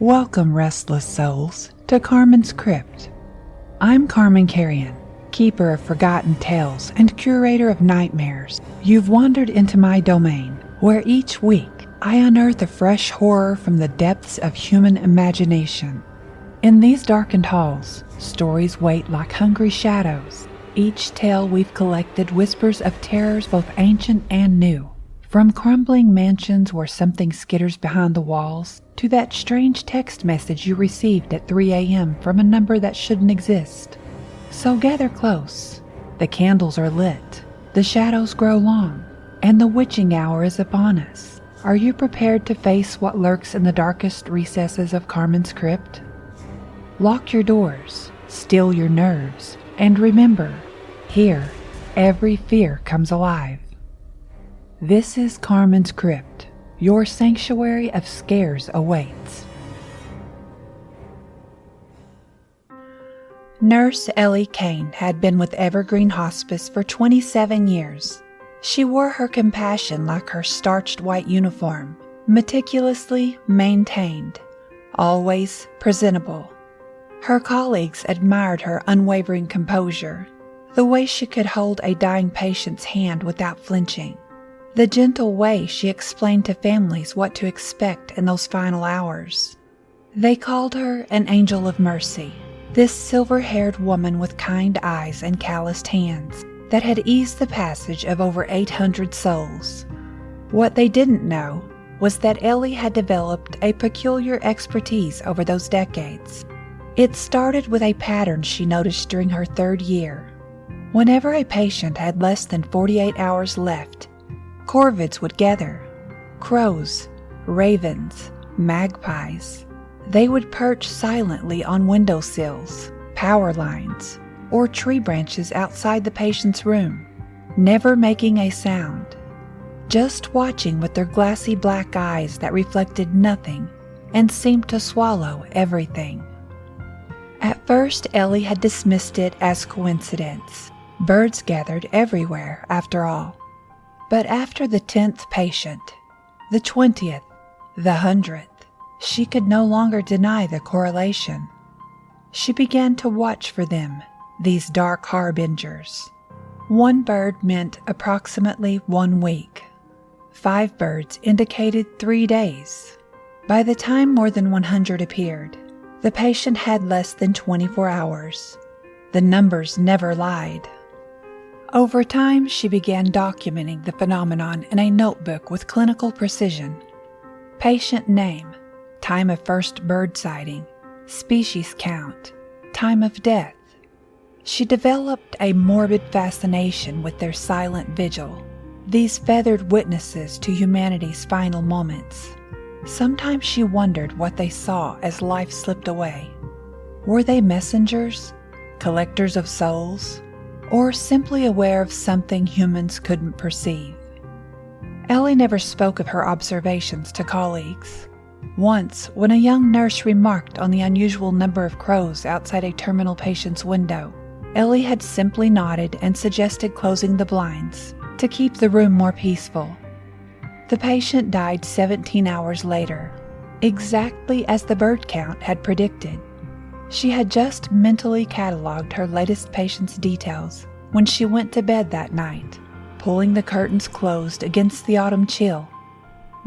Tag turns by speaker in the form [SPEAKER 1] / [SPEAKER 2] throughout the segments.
[SPEAKER 1] Welcome, restless souls, to Carmen's Crypt. I'm Carmen Carrion, keeper of forgotten tales and curator of nightmares. You've wandered into my domain, where each week I unearth a fresh horror from the depths of human imagination. In these darkened halls, stories wait like hungry shadows. Each tale we've collected whispers of terrors both ancient and new. From crumbling mansions where something skitters behind the walls, to that strange text message you received at 3 a.m. from a number that shouldn't exist. So gather close. The candles are lit, the shadows grow long, and the witching hour is upon us. Are you prepared to face what lurks in the darkest recesses of Carmen's Crypt? Lock your doors, still your nerves, and remember, here, every fear comes alive. This is Carmen's Crypt. Your sanctuary of scares awaits. Nurse Ellie Kain had been with Evergreen Hospice for 27 years. She wore her compassion like her starched white uniform, meticulously maintained, always presentable. Her colleagues admired her unwavering composure, the way she could hold a dying patient's hand without flinching. The gentle way she explained to families what to expect in those final hours. They called her an angel of mercy, this silver-haired woman with kind eyes and calloused hands that had eased the passage of over 800 souls. What they didn't know was that Ellie had developed a peculiar expertise over those decades. It started with a pattern she noticed during her third year. Whenever a patient had less than 48 hours left, corvids would gather. Crows, ravens, magpies. They would perch silently on windowsills, power lines, or tree branches outside the patient's room, never making a sound, just watching with their glassy black eyes that reflected nothing and seemed to swallow everything. At first, Ellie had dismissed it as coincidence. Birds gathered everywhere, after all. But after the 10th patient, the 20th, the 100th, she could no longer deny the correlation. She began to watch for them, these dark harbingers. 1 bird meant approximately 1 week. 5 birds indicated 3 days. By the time more than 100 appeared, the patient had less than 24 hours. The numbers never lied. Over time, she began documenting the phenomenon in a notebook with clinical precision. Patient name, time of first bird sighting, species count, time of death. She developed a morbid fascination with their silent vigil, these feathered witnesses to humanity's final moments. Sometimes she wondered what they saw as life slipped away. Were they messengers, collectors of souls, or simply aware of something humans couldn't perceive? Ellie never spoke of her observations to colleagues. Once, when a young nurse remarked on the unusual number of crows outside a terminal patient's window, Ellie had simply nodded and suggested closing the blinds to keep the room more peaceful. The patient died 17 hours later, exactly as the bird count had predicted. She had just mentally cataloged her latest patient's details when she went to bed that night, pulling the curtains closed against the autumn chill.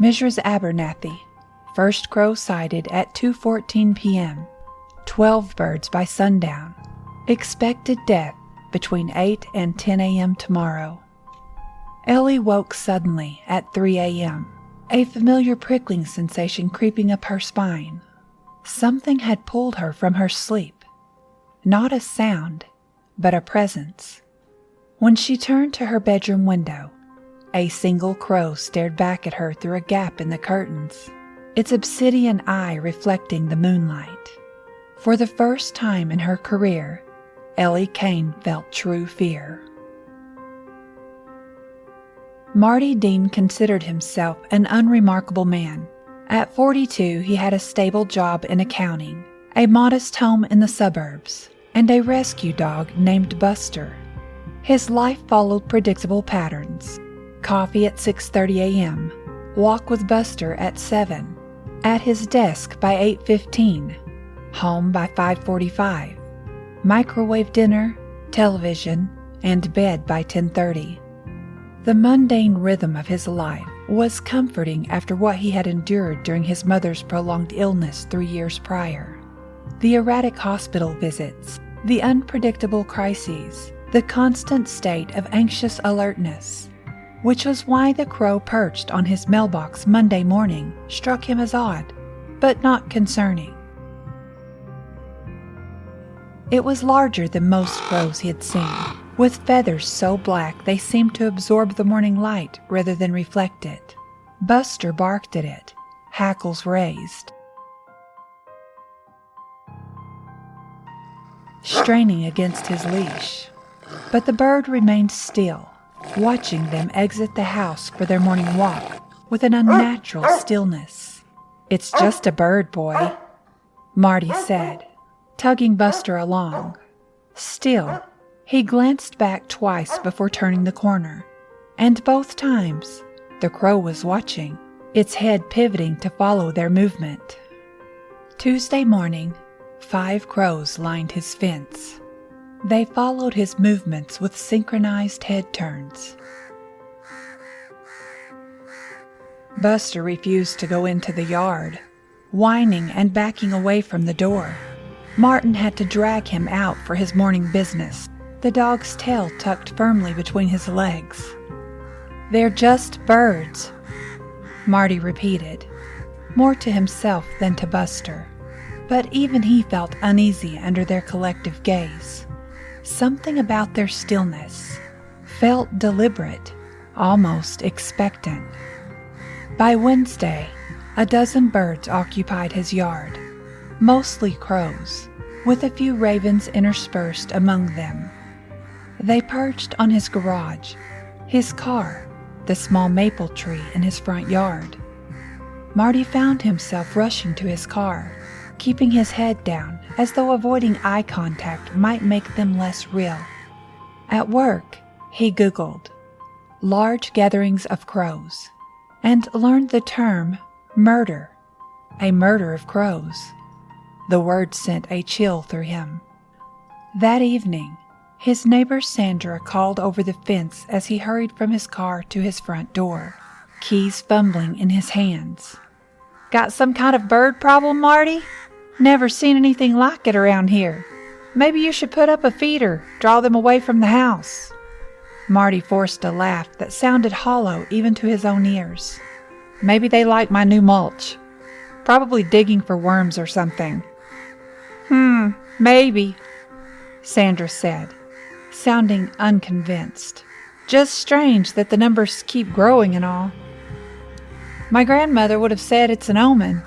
[SPEAKER 1] Mrs. Abernathy, first crow sighted at 2:14 p.m., 12 birds by sundown, expected death between 8 and 10 a.m. tomorrow. Ellie woke suddenly at 3 a.m., a familiar prickling sensation creeping up her spine. Something had pulled her from her sleep. Not a sound, but a presence. When she turned to her bedroom window, a single crow stared back at her through a gap in the curtains, its obsidian eye reflecting the moonlight. For the first time in her career, Ellie Kain felt true fear. Marty Dean considered himself an unremarkable man. At 42, he had a stable job in accounting, a modest home in the suburbs, and a rescue dog named Buster. His life followed predictable patterns. Coffee at 6:30 a.m., walk with Buster at 7, At his desk by 8:15, home by 5:45, microwave dinner, television, and bed by 10:30. The mundane rhythm of his life was comforting after what he had endured during his mother's prolonged illness 3 years prior. The erratic hospital visits, the unpredictable crises, the constant state of anxious alertness, which was why the crow perched on his mailbox Monday morning struck him as odd, but not concerning. It was larger than most crows he had seen, with feathers so black they seemed to absorb the morning light rather than reflect it. Buster barked at it, hackles raised, straining against his leash. But the bird remained still, watching them exit the house for their morning walk with an unnatural stillness. "It's just a bird, boy," Marty said, tugging Buster along. Still, he glanced back twice before turning the corner, and both times the crow was watching, its head pivoting to follow their movement. Tuesday morning, 5 crows lined his fence. They followed his movements with synchronized head turns. Buster refused to go into the yard, whining and backing away from the door. Martin had to drag him out for his morning business, the dog's tail tucked firmly between his legs. "They're just birds," Marty repeated, more to himself than to Buster. But even he felt uneasy under their collective gaze. Something about their stillness felt deliberate, almost expectant. By Wednesday, a dozen birds occupied his yard, mostly crows, with a few ravens interspersed among them. They perched on his garage, his car, the small maple tree in his front yard. Marty found himself rushing to his car, keeping his head down as though avoiding eye contact might make them less real. At work, he Googled large gatherings of crows and learned the term murder, a murder of crows. The word sent a chill through him. That evening, his neighbor Sandra called over the fence as he hurried from his car to his front door, keys fumbling in his hands. "Got some kind of bird problem, Marty? Never seen anything like it around here. Maybe you should put up a feeder, draw them away from the house." Marty forced a laugh that sounded hollow even to his own ears. "Maybe they like my new mulch. Probably digging for worms or something." Maybe," Sandra said, sounding unconvinced. "Just strange that the numbers keep growing and all. My grandmother would have said it's an omen."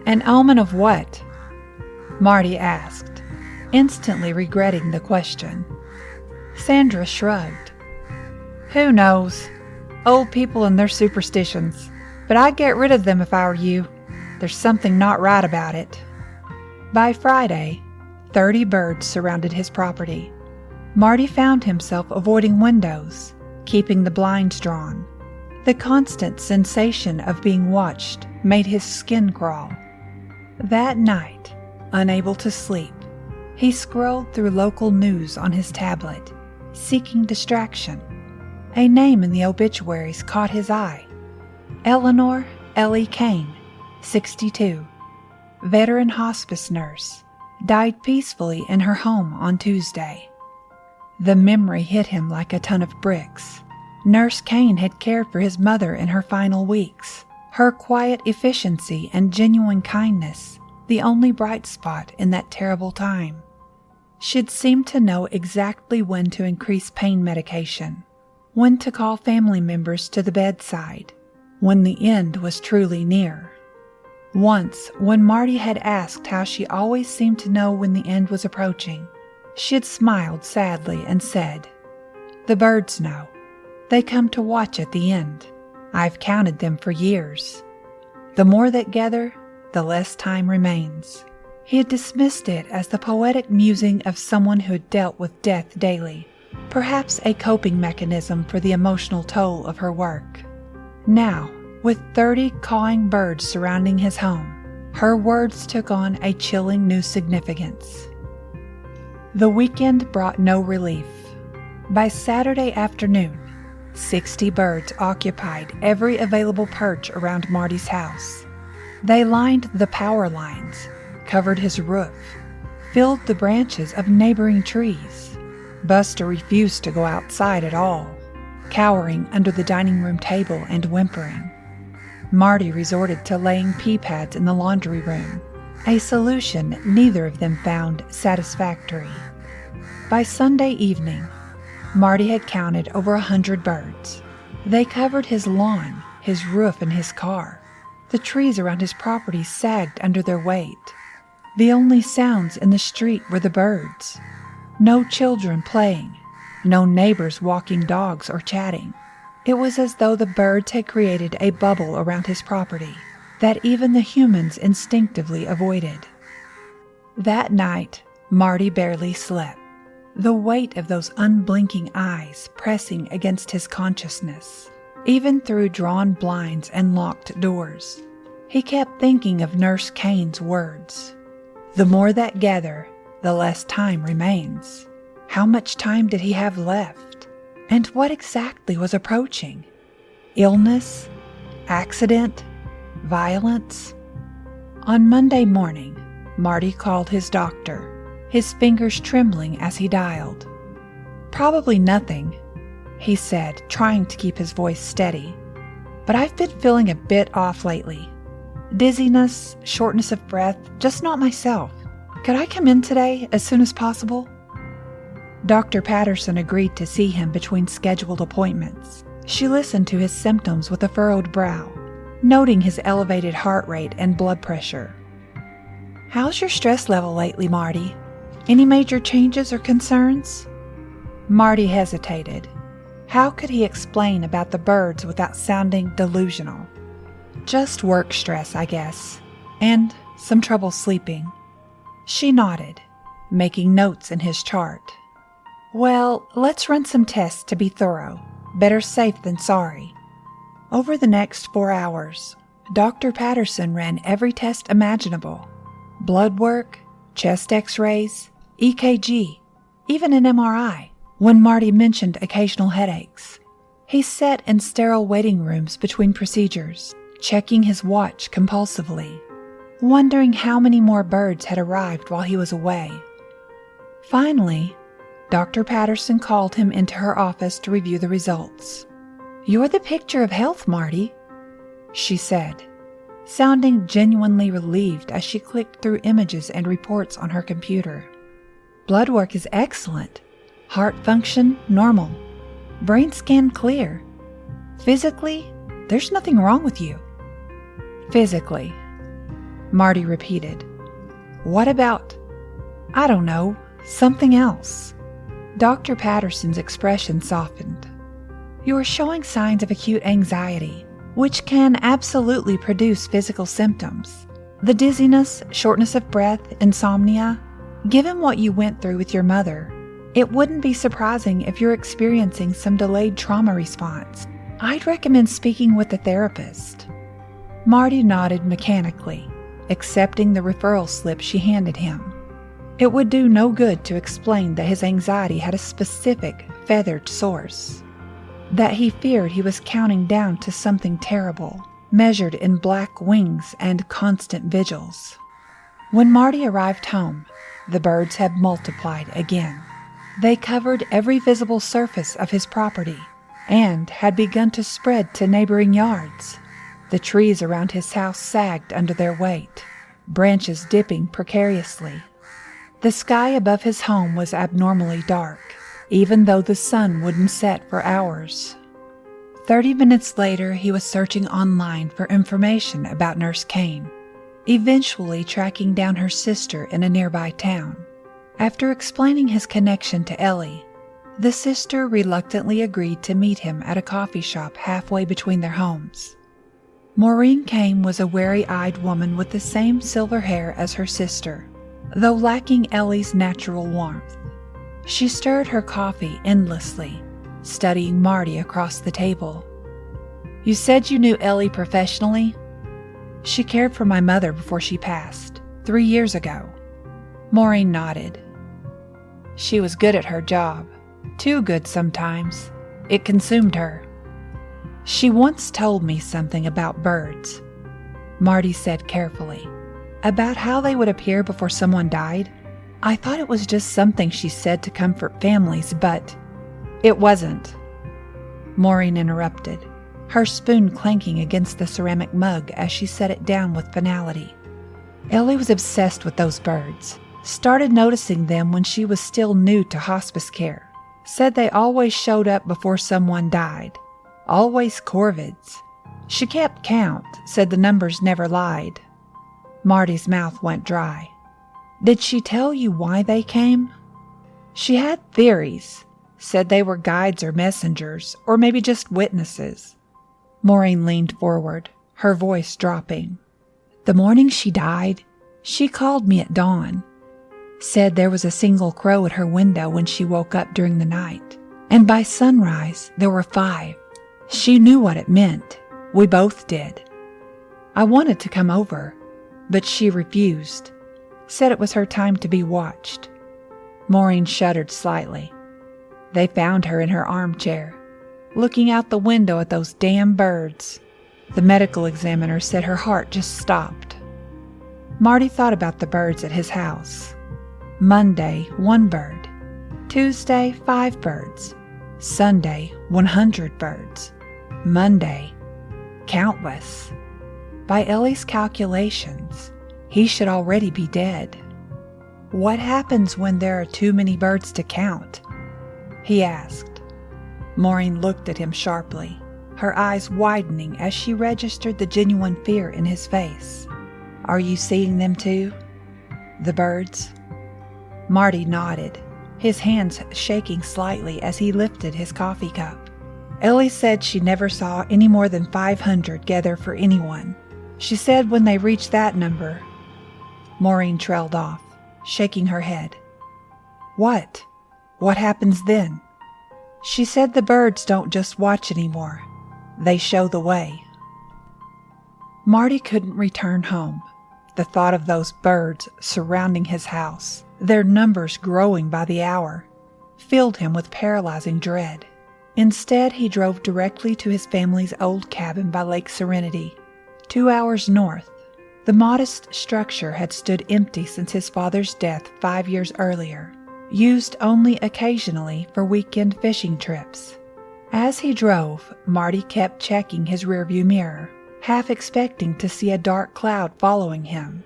[SPEAKER 1] "An omen of what?" Marty asked, instantly regretting the question. Sandra shrugged. "Who knows? Old people and their superstitions. But I'd get rid of them if I were you. There's something not right about it." By Friday, 30 birds surrounded his property. Marty found himself avoiding windows, keeping the blinds drawn. The constant sensation of being watched made his skin crawl. That night, unable to sleep, he scrolled through local news on his tablet, seeking distraction. A name in the obituaries caught his eye. Eleanor Ellie Kain, 62, veteran hospice nurse, died peacefully in her home on Tuesday. The memory hit him like a ton of bricks. Nurse Kain had cared for his mother in her final weeks, her quiet efficiency and genuine kindness the only bright spot in that terrible time. She'd seemed to know exactly when to increase pain medication, when to call family members to the bedside, when the end was truly near. Once, when Marty had asked how she always seemed to know when the end was approaching, she had smiled sadly and said, "The birds know. They come to watch at the end. I've counted them for years. The more that gather, the less time remains." He had dismissed it as the poetic musing of someone who had dealt with death daily, perhaps a coping mechanism for the emotional toll of her work. Now, With 30 cawing birds surrounding his home, her words took on a chilling new significance. The weekend brought no relief. By Saturday afternoon, 60 birds occupied every available perch around Marty's house. They lined the power lines, covered his roof, filled the branches of neighboring trees. Buster refused to go outside at all, cowering under the dining room table and whimpering. Marty resorted to laying pee pads in the laundry room, a solution neither of them found satisfactory. By Sunday evening, Marty had counted over 100 birds. They covered his lawn, his roof, and his car. The trees around his property sagged under their weight. The only sounds in the street were the birds. No children playing, no neighbors walking dogs or chatting. It was as though the birds had created a bubble around his property that even the humans instinctively avoided. That night, Marty barely slept, the weight of those unblinking eyes pressing against his consciousness. Even through drawn blinds and locked doors, he kept thinking of Nurse Kain's words. The more that gather, the less time remains. How much time did he have left? And what exactly was approaching? Illness? Accident? Violence? On Monday morning, Marty called his doctor, his fingers trembling as he dialed. "Probably nothing," he said, trying to keep his voice steady. "But I've been feeling a bit off lately. Dizziness, shortness of breath, just not myself. Could I come in today as soon as possible?" Dr. Patterson agreed to see him between scheduled appointments. She listened to his symptoms with a furrowed brow, noting his elevated heart rate and blood pressure. "How's your stress level lately, Marty? Any major changes or concerns?" Marty hesitated. How could he explain about the birds without sounding delusional? "Just work stress, I guess, and some trouble sleeping." She nodded, making notes in his chart. "Well, let's run some tests to be thorough. Better safe than sorry." Over the next 4 hours, Dr. Patterson ran every test imaginable. Blood work, chest x-rays, EKG, even an MRI, when Marty mentioned occasional headaches. He sat in sterile waiting rooms between procedures, checking his watch compulsively, wondering how many more birds had arrived while he was away. Finally, Dr. Patterson called him into her office to review the results. "You're the picture of health, Marty," she said, sounding genuinely relieved as she clicked through images and reports on her computer. "Blood work is excellent. Heart function, normal. Brain scan clear. Physically, there's nothing wrong with you." "Physically," Marty repeated. "What about, I don't know, something else?" Dr. Patterson's expression softened. "You are showing signs of acute anxiety, which can absolutely produce physical symptoms. The dizziness, shortness of breath, insomnia. Given what you went through with your mother, it wouldn't be surprising if you're experiencing some delayed trauma response. I'd recommend speaking with a therapist." Marty nodded mechanically, accepting the referral slip she handed him. It would do no good to explain that his anxiety had a specific, feathered source, that he feared he was counting down to something terrible, measured in black wings and constant vigils. When Marty arrived home, the birds had multiplied again. They covered every visible surface of his property and had begun to spread to neighboring yards. The trees around his house sagged under their weight, branches dipping precariously. The sky above his home was abnormally dark, even though the sun wouldn't set for hours. 30 minutes later, he was searching online for information about Nurse Kain, eventually tracking down her sister in a nearby town. After explaining his connection to Ellie, the sister reluctantly agreed to meet him at a coffee shop halfway between their homes. Maureen Kain was a wary-eyed woman with the same silver hair as her sister, though lacking Ellie's natural warmth. She stirred her coffee endlessly, studying Marty across the table. You said you knew Ellie professionally? She cared for my mother before she passed, 3 years ago. Maureen nodded. She was good at her job. Too good sometimes. It consumed her. She once told me something about birds. Marty said carefully. About how they would appear before someone died. I thought it was just something she said to comfort families, but it wasn't. Maureen interrupted, her spoon clanking against the ceramic mug as she set it down with finality. Ellie was obsessed with those birds. Started noticing them when she was still new to hospice care. Said they always showed up before someone died. Always corvids. She kept count, said the numbers never lied. Marty's mouth went dry. Did she tell you why they came? She had theories. Said they were guides or messengers, or maybe just witnesses. Maureen leaned forward, her voice dropping. The morning she died, she called me at dawn. Said there was a single crow at her window when she woke up during the night, and by sunrise there were 5. She knew what it meant. We both did. I wanted to come over, but she refused. Said it was her time to be watched. Maureen shuddered slightly. They found her in her armchair, looking out the window at those damn birds. The medical examiner said her heart just stopped. Marty thought about the birds at his house. Monday, 1 bird. Tuesday, 5 birds. Sunday, 100 birds. Monday, countless. By Ellie's calculations, he should already be dead. What happens when there are too many birds to count? He asked. Maureen looked at him sharply, her eyes widening as she registered the genuine fear in his face. Are you seeing them too? The birds? Marty nodded, his hands shaking slightly as he lifted his coffee cup. Ellie said she never saw any more than 500 gather for anyone. She said when they reached that number. Maureen trailed off, shaking her head. What? What happens then? She said the birds don't just watch anymore. They show the way. Marty couldn't return home. The thought of those birds surrounding his house, their numbers growing by the hour, filled him with paralyzing dread. Instead, he drove directly to his family's old cabin by Lake Serenity, 2 hours north. The modest structure had stood empty since his father's death 5 years earlier, used only occasionally for weekend fishing trips. As he drove, Marty kept checking his rearview mirror, half expecting to see a dark cloud following him.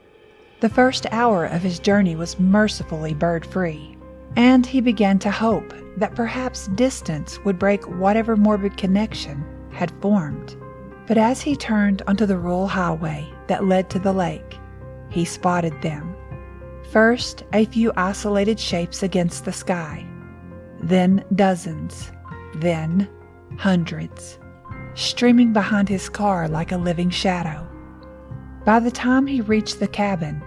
[SPEAKER 1] The first hour of his journey was mercifully bird-free, and he began to hope that perhaps distance would break whatever morbid connection had formed. But as he turned onto the rural highway that led to the lake, he spotted them. First, a few isolated shapes against the sky, then dozens, then hundreds, streaming behind his car like a living shadow. By the time he reached the cabin,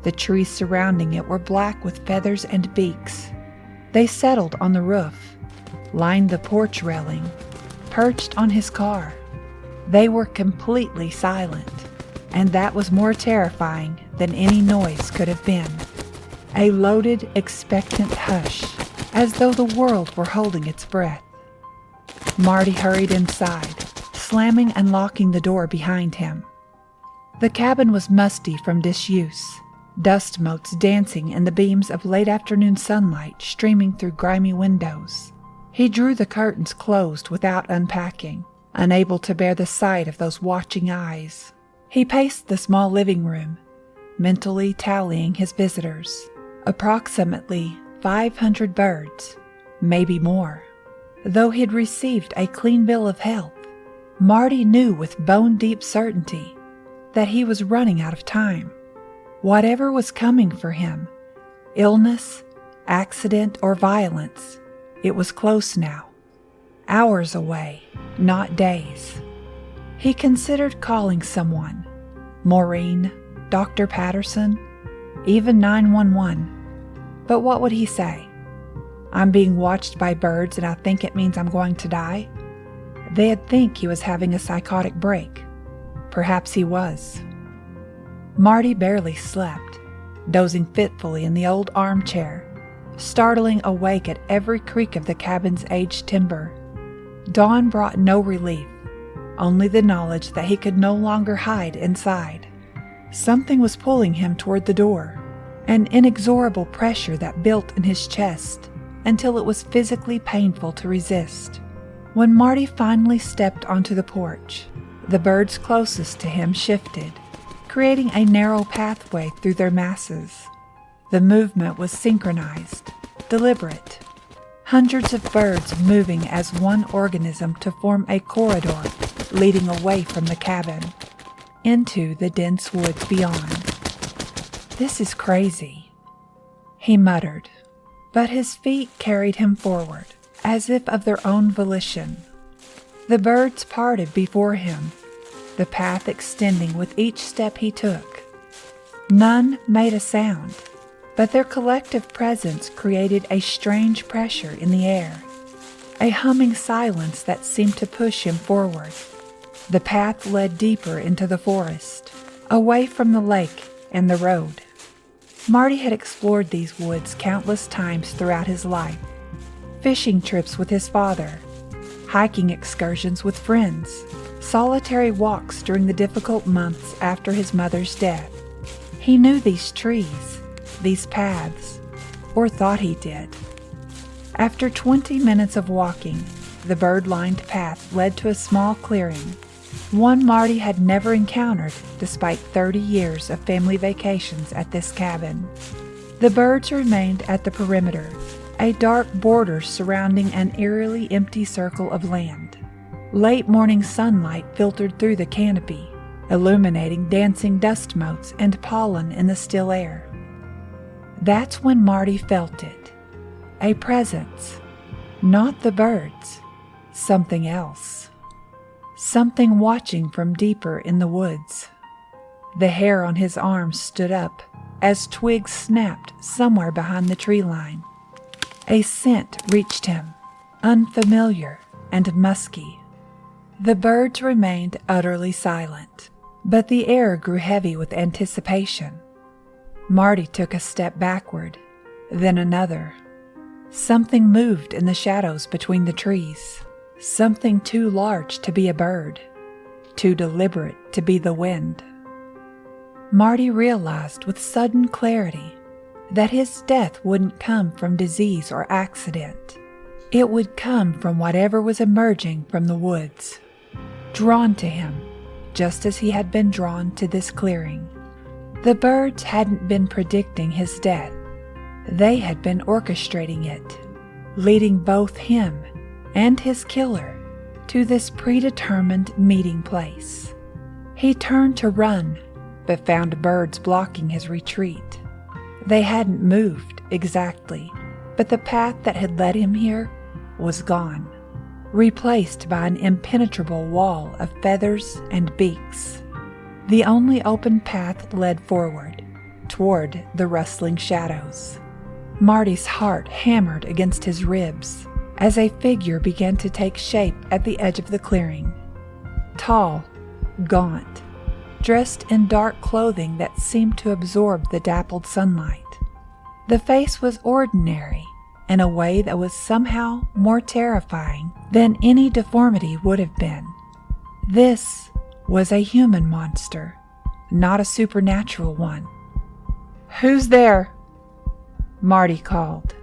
[SPEAKER 1] the trees surrounding it were black with feathers and beaks. They settled on the roof, lined the porch railing, perched on his car. They were completely silent, and that was more terrifying than any noise could have been. A loaded, expectant hush, as though the world were holding its breath. Marty hurried inside, slamming and locking the door behind him. The cabin was musty from disuse, dust motes dancing in the beams of late afternoon sunlight streaming through grimy windows. He drew the curtains closed without unpacking, unable to bear the sight of those watching eyes. He paced the small living room, mentally tallying his visitors. Approximately 500 birds, maybe more. Though he'd received a clean bill of health, Marty knew with bone-deep certainty that he was running out of time. Whatever was coming for him, illness, accident, or violence, it was close now. Hours away, not days. He considered calling someone. Maureen, Dr. Patterson, even 911. But what would he say? I'm being watched by birds and I think it means I'm going to die? They'd think he was having a psychotic break. Perhaps he was. Marty barely slept, dozing fitfully in the old armchair, startling awake at every creak of the cabin's aged timber. Dawn brought no relief, only the knowledge that he could no longer hide inside. Something was pulling him toward the door, an inexorable pressure that built in his chest until it was physically painful to resist. When Marty finally stepped onto the porch, the birds closest to him shifted, creating a narrow pathway through their masses. The movement was synchronized, deliberate. Hundreds of birds moving as one organism to form a corridor leading away from the cabin, into the dense woods beyond. "This is crazy," he muttered, but his feet carried him forward, as if of their own volition. The birds parted before him, the path extending with each step he took. None made a sound, but their collective presence created a strange pressure in the air, a humming silence that seemed to push him forward. The path led deeper into the forest, away from the lake and the road. Marty had explored these woods countless times throughout his life. Fishing trips with his father, hiking excursions with friends, solitary walks during the difficult months after his mother's death. He knew these trees, these paths, or thought he did. After 20 minutes of walking, the bird-lined path led to a small clearing, one Marty had never encountered despite 30 years of family vacations at this cabin. The birds remained at the perimeter, a dark border surrounding an eerily empty circle of land. Late morning sunlight filtered through the canopy, illuminating dancing dust motes and pollen in the still air. That's when Marty felt it. A presence. Not the birds. Something else. Something watching from deeper in the woods. The hair on his arms stood up as twigs snapped somewhere behind the tree line. A scent reached him, unfamiliar and musky. The birds remained utterly silent, but the air grew heavy with anticipation. Marty took a step backward, then another. Something moved in the shadows between the trees. Something too large to be a bird, too deliberate to be the wind. Marty realized with sudden clarity that his death wouldn't come from disease or accident. It would come from whatever was emerging from the woods, drawn to him, just as he had been drawn to this clearing. The birds hadn't been predicting his death. They had been orchestrating it, leading both him and his killer to this predetermined meeting place. He turned to run, but found birds blocking his retreat. They hadn't moved exactly, but the path that had led him here was gone, replaced by an impenetrable wall of feathers and beaks. The only open path led forward, toward the rustling shadows. Marty's heart hammered against his ribs as a figure began to take shape at the edge of the clearing. Tall, gaunt, dressed in dark clothing that seemed to absorb the dappled sunlight. The face was ordinary in a way that was somehow more terrifying than any deformity would have been. This was a human monster, not a supernatural one. "Who's there?" Marty called,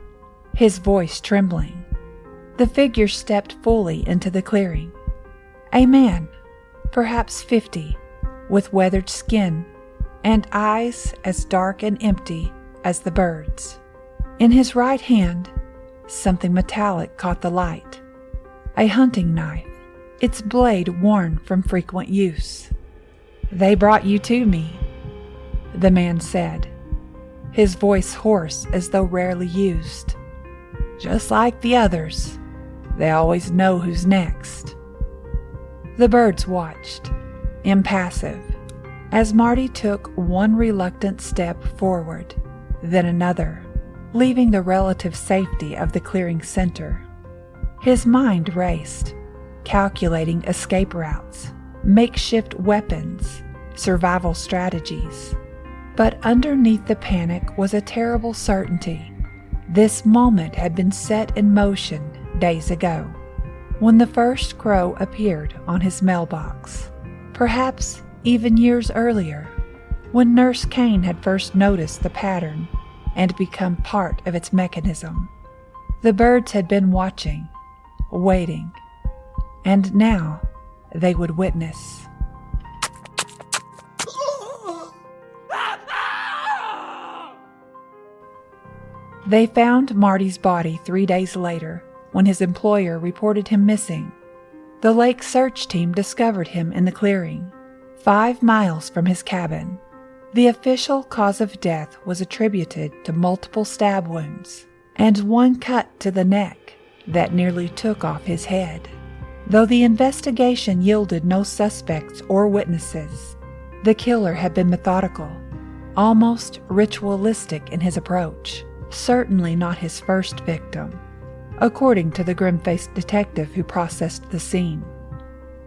[SPEAKER 1] his voice trembling. The figure stepped fully into the clearing. A man, perhaps 50, with weathered skin and eyes as dark and empty as the birds. In his right hand, something metallic caught the light. A hunting knife, its blade worn from frequent use. "They brought you to me," the man said, his voice hoarse as though rarely used. "Just like the others. They always know who's next." The birds watched, impassive, as Marty took one reluctant step forward, then another, leaving the relative safety of the clearing center. His mind raced, calculating escape routes, makeshift weapons, survival strategies. But underneath the panic was a terrible certainty. This moment had been set in motion days ago, when the first crow appeared on his mailbox. Perhaps even years earlier, when Nurse Kain had first noticed the pattern and become part of its mechanism. The birds had been watching, waiting, and now they would witness. They found Marty's body 3 days later when his employer reported him missing. The lake search team discovered him in the clearing, 5 miles from his cabin. The official cause of death was attributed to multiple stab wounds and one cut to the neck that nearly took off his head. Though the investigation yielded no suspects or witnesses, the killer had been methodical, almost ritualistic in his approach. Certainly not his first victim, according to the grim-faced detective who processed the scene.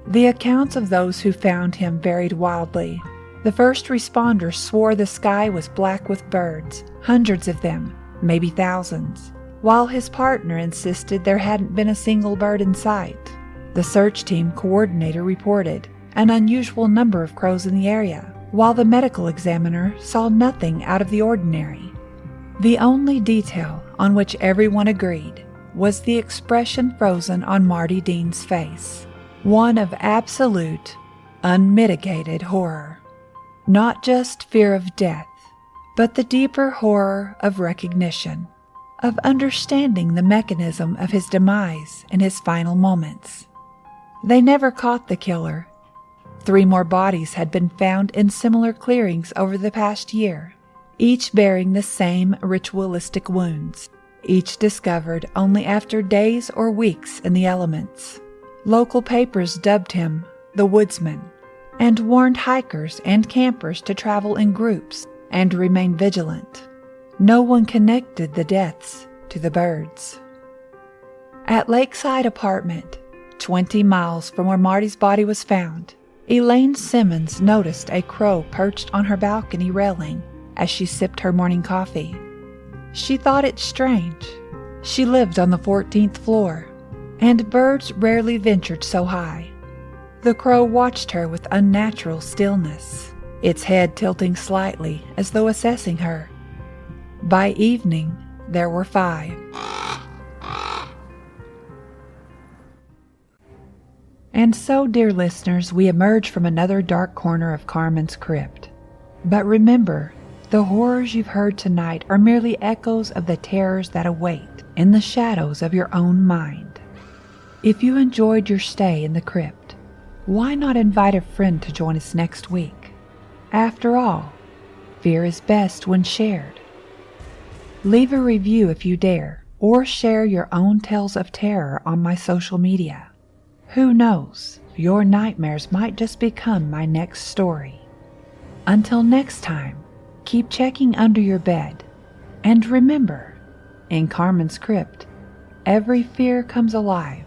[SPEAKER 1] The accounts of those who found him varied wildly. The first responders swore the sky was black with birds, hundreds of them, maybe thousands, while his partner insisted there hadn't been a single bird in sight. The search team coordinator reported an unusual number of crows in the area, while the medical examiner saw nothing out of the ordinary. The only detail on which everyone agreed was the expression frozen on Marty Dean's face, one of absolute, unmitigated horror. Not just fear of death, but the deeper horror of recognition, of understanding the mechanism of his demise in his final moments. They never caught the killer. 3 more bodies had been found in similar clearings over the past year, each bearing the same ritualistic wounds, each discovered only after days or weeks in the elements. Local papers dubbed him the Woodsman and warned hikers and campers to travel in groups and remain vigilant. No one connected the deaths to the birds. At Lakeside Apartment, 20 miles from where Marty's body was found, Elaine Simmons noticed a crow perched on her balcony railing as she sipped her morning coffee. She thought it strange. She lived on the 14th floor, and birds rarely ventured so high. The crow watched her with unnatural stillness, its head tilting slightly as though assessing her. By evening, there were 5. And so, dear listeners, we emerge from another dark corner of Carmen's crypt. But remember, the horrors you've heard tonight are merely echoes of the terrors that await in the shadows of your own mind. If you enjoyed your stay in the crypt, why not invite a friend to join us next week? After all, fear is best when shared. Leave a review if you dare, or share your own tales of terror on my social media. Who knows, your nightmares might just become my next story. Until next time, keep checking under your bed, and remember, in Carmen's crypt, every fear comes alive,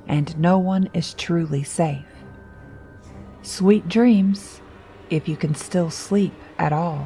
[SPEAKER 1] and no one is truly safe. Sweet dreams, if you can still sleep at all.